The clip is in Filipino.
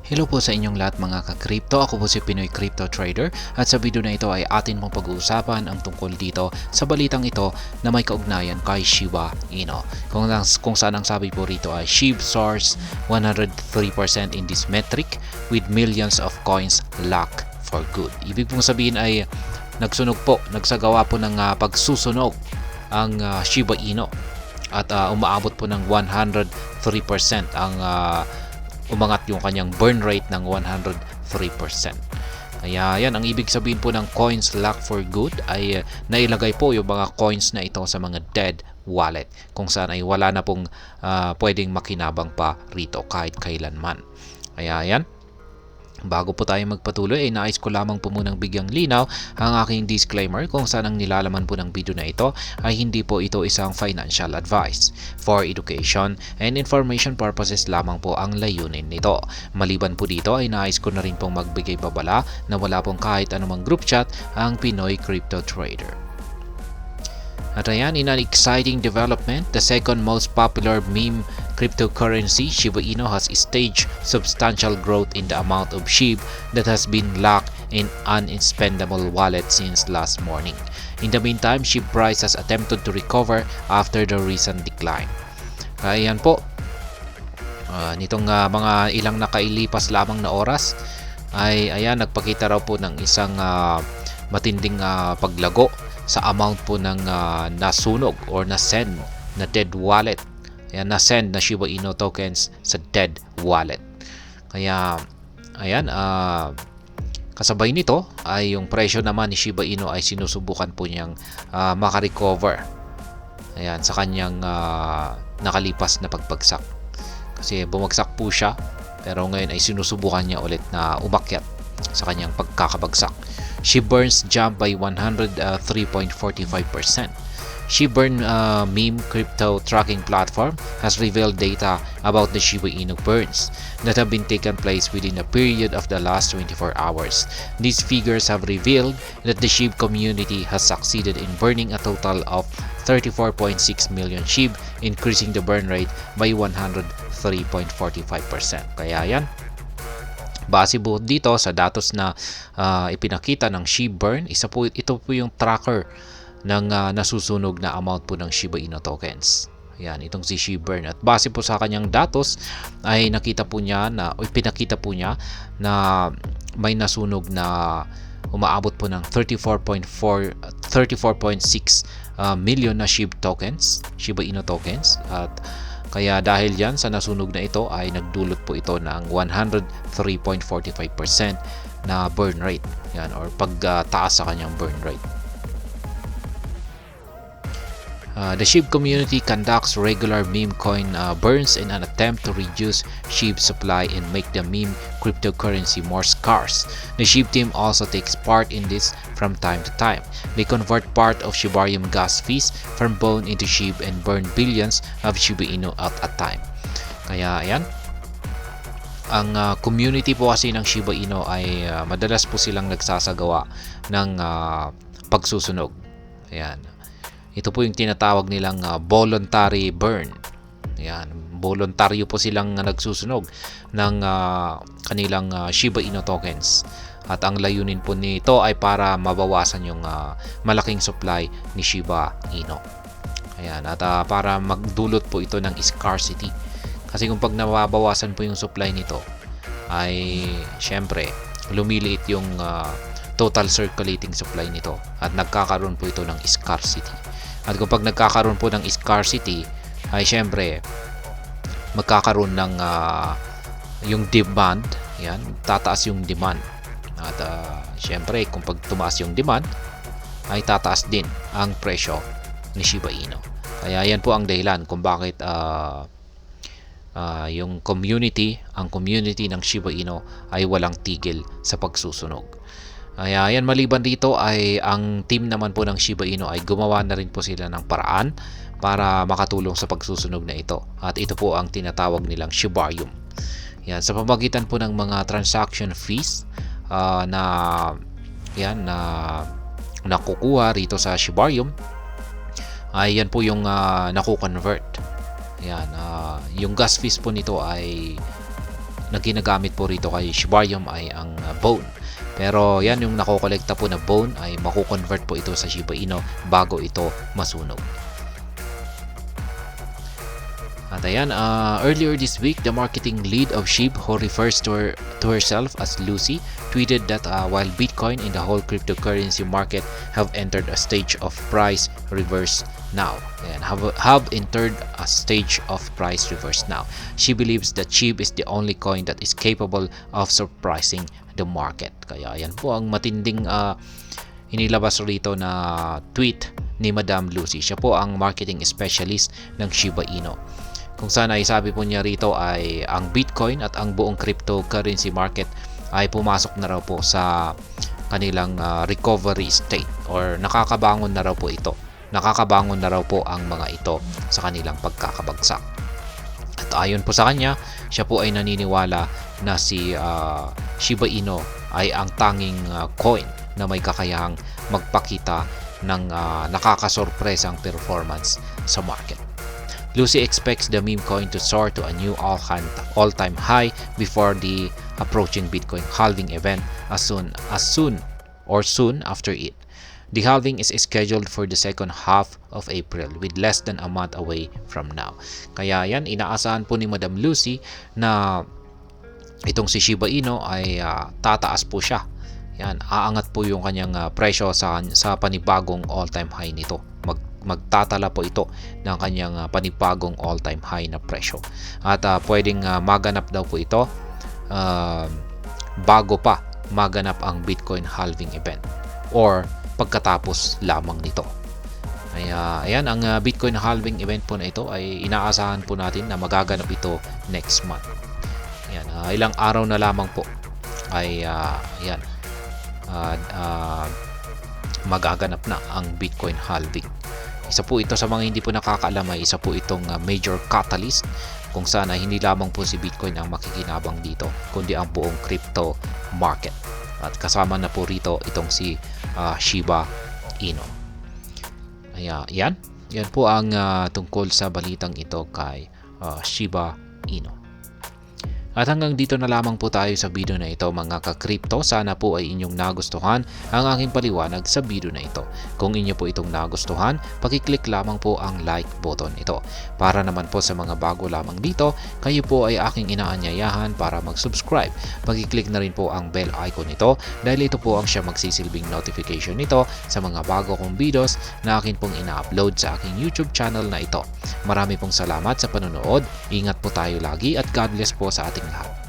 Hello po sa inyong lahat mga ka-crypto. Ako po si Pinoy Crypto Trader at sa video na ito ay atin pong pag-uusapan ang tungkol dito sa balitang ito na may kaugnayan kay Shiba Inu. Kung saan ang sabi po rito ay SHIB soars 103% in this metric with millions of coins locked for good. Ibig pong sabihin ay nagsagawa po ng pagsusunog ang Shiba Inu at umaabot po ng 103% ang umangat yung kanyang burn rate ng 103%. Kaya yan, ang ibig sabihin po ng coins locked for good ay nailagay po yung mga coins na ito sa mga dead wallet kung saan ay wala na pong pwedeng makinabang pa rito kahit kailanman. Kaya yan, bago po tayo magpatuloy ay nais ko lamang po munang bigyang linaw ang aking disclaimer kung saan ang nilalaman po ng video na ito ay hindi po ito isang financial advice. For education and information purposes lamang po ang layunin nito. Maliban po dito ay nais ko na rin pong magbigay babala na wala pong kahit anumang group chat ang Pinoy Crypto Trader. At ayan, in an exciting development, the second most popular meme cryptocurrency, Shiba Inu, has staged substantial growth in the amount of SHIB that has been locked in unspendable wallet since last morning. In the meantime, SHIB price has attempted to recover after the recent decline. Kaya yan po, nitong mga ilang nakailipas lamang na oras, ay ayan, nagpakita raw po ng isang matinding paglago sa amount po ng nasunog or na-send na dead wallet. Ayan, na-send na Shiba Inu tokens sa dead wallet. Kaya, ayan, kasabay nito ay yung presyo naman ni Shiba Inu ay sinusubukan po niyang makarecover. Ayan, sa kanyang nakalipas na pagbagsak. Kasi bumagsak po siya, pero ngayon ay sinusubukan niya ulit na umakyat sa kanyang pagkakabagsak. Shiburn's jumped by 103.45%. Shibburn meme crypto tracking platform has revealed data about the Shiba Inu burns that have been taken place within a period of the last 24 hours. These figures have revealed that the SHIB community has succeeded in burning a total of 34.6 million SHIB, increasing the burn rate by 103.45%. Kaya yan, base po dito sa datos na ipinakita ng Shibburn, ito po yung tracker ng nasusunog na amount po ng Shiba Inu tokens. Yan, itong si Shibburn. At base po sa kanyang datos ay ipinakita po niya na may nasunog na umaabot po ng 34.6 million na Shiba Inu tokens. At kaya dahil yan sa nasunog na ito ay nagdulot po ito ng 103.45% na burn rate. Yan, or pagtaas sa kanyang burn rate. The SHIB community conducts regular meme coin burns in an attempt to reduce SHIB supply and make the meme cryptocurrency more scarce. The SHIB team also takes part in this from time to time. They convert part of Shibarium gas fees from bone into SHIB and burn billions of Shiba Inu at a time. Kaya ayan, ang community po kasi ng Shiba Inu ay madalas po silang nagsasagawa ng pagsusunog. Ayan. Ito po yung tinatawag nilang voluntary burn. Ayan, voluntaryo po silang nagsusunog ng kanilang Shiba Inu tokens. At ang layunin po nito ay para mabawasan yung malaking supply ni Shiba Inu. Ayan, at para magdulot po ito ng scarcity. Kasi kung pag nababawasan po yung supply nito, ay syempre lumiliit yung total circulating supply nito at nagkakaroon po ito ng scarcity. At kung pag nagkakaroon po ng scarcity, ay syempre magkakaroon ng yung demand, yan, tataas yung demand. At syempre kung pag tumaas yung demand, ay tataas din ang presyo ni Shiba Inu. Kaya yan po ang dahilan kung bakit yung ang community ng Shiba Inu ay walang tigil sa pagsusunog. Kaya yan, maliban dito ay ang team naman po ng Shiba Inu ay gumawa na rin po sila ng paraan para makatulong sa pagsusunog na ito. At ito po ang tinatawag nilang Shibarium. Yan, sa pamamagitan po ng mga transaction fees na nakukuha rito sa Shibarium, ay yan po yung naku-convert. Yan, yung gas fees po nito ay na ginagamit po rito kay Shibarium ay ang bone. Pero yan, yung nakokolekta po na bone ay makukonvert po ito sa Shiba Inu bago ito masunog. At ayan, earlier this week, the marketing lead of SHIB, who refers to herself as Lucy, tweeted that while Bitcoin and the whole cryptocurrency market have entered a stage of price reverse now, and have entered a stage of price reverse now, she believes that SHIB is the only coin that is capable of surprising the market. Kaya yan po ang matinding inilabas rito na tweet ni Madam Lucy. Siya po ang marketing specialist ng Shiba Inu. Kung saan ay sabi po niya rito ay ang Bitcoin at ang buong cryptocurrency market ay pumasok na raw po sa kanilang recovery state, or nakakabangon na raw po ito. Nakakabangon na raw po ang mga ito sa kanilang pagkakabagsak. At ayon po sa kanya, siya po ay naniniwala na si Shiba Inu ay ang tanging coin na may kakayahang magpakita ng nakakasorpresang performance sa market. Lucy expects the meme coin to soar to a new all-time high before the approaching Bitcoin halving event soon after it. The halving is scheduled for the second half of April, with less than a month away from now. Kaya yan, inaasahan po ni Madam Lucy na itong si Shiba Inu ay tataas po siya. Yan, aangat po yung kanyang presyo sa panibagong all-time high nito. Magtatala po ito ng kanyang panibagong all-time high na presyo. At pwedeng maganap daw po ito bago pa maganap ang Bitcoin halving event or pagkatapos lamang nito. Kaya ayan, ang Bitcoin halving event po na ito ay inaasahan po natin na magaganap ito next month. Ayan, ilang araw na lamang po ay magaganap na ang Bitcoin halving. Isa po ito sa mga hindi po nakakaalam, ay isa po itong major catalyst kung saan ay hindi lamang po si Bitcoin ang makikinabang dito, kundi ang buong crypto market. At kasama na po rito itong si Shiba Inu. Yan po ang tungkol sa balitang ito kay Shiba Inu. At hanggang dito na lamang po tayo sa video na ito, mga ka-crypto. Sana po ay inyong nagustuhan ang aking paliwanag sa video na ito. Kung inyo po itong nagustuhan, pakiclick lamang po ang like button ito. Para naman po sa mga bago lamang dito, kayo po ay aking inaanyayahan para mag-subscribe. Pakiclick na rin po ang bell icon nito dahil ito po ang siya magsisilbing notification nito sa mga bago kong videos na akin pong ina-upload sa aking YouTube channel na ito. Marami pong salamat sa panonood. Ingat po tayo lagi at God bless po sa ating lahat.